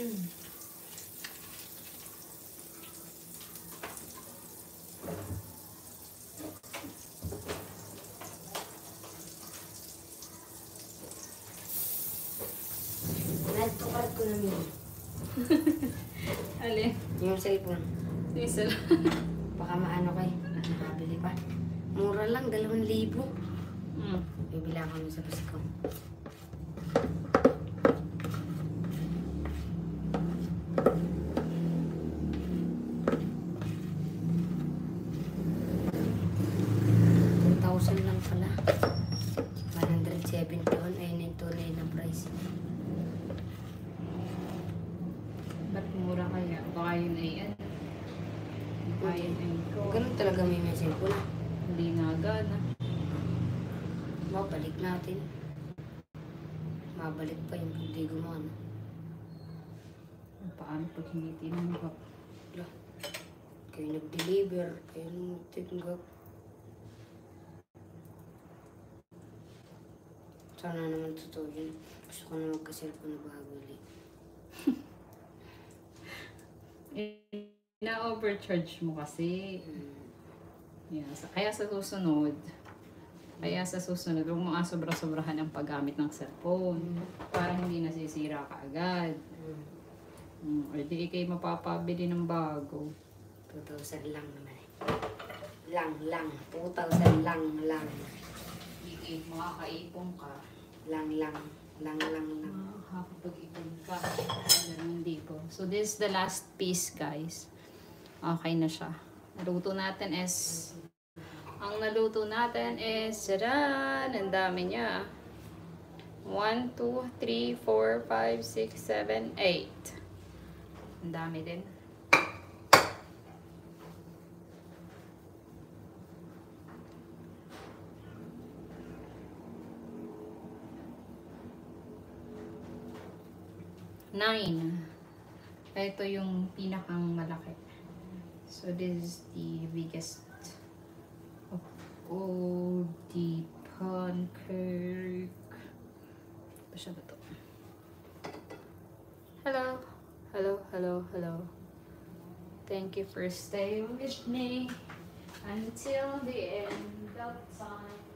Nagtukad ko na yun. Alin? Yung cellphone. Diesel. Baka maano kayo. Nakabili pa. Mura lang, 2,000. Bibila kami sa Pasko. Lang pala. 170 on ay tunay na price. Ba't mura kaya? Baka yun ay ano? Baka yun ay ko. Ganun talaga may message ko na. Hindi na gana. Mabalik natin. Mabalik pa yung hindi gumana. Paano pag hindi tinanggap? Kayo nag-deliver. Kayo nag-tinggap. Sana naman totoo yun. Gusto ko na magka-cellphone na bago ulit. Na-overcharge mo kasi. Yeah. Kaya sa susunod, huwag mo sobra-sobrahan ang paggamit ng cellphone para hindi nasisira ka agad. Or di kayo mapapabili ng bago. 2,000 lang naman eh. Lang. 2,000 lang. Makakaipon ka. Lang. Makakapag-ipon ka. Hindi po. So this is the last piece, guys. Okay na siya. Ang naluto natin is, tadaan! Ang dami niya. 1, 2, 3, 4, 5, 6, 7, 8. Ang dami din. Nine. Ito yung pinakang malaki. So this is the biggest of all the pancake. Ba siya ba to? Hello. Thank you for staying with me until the end of time.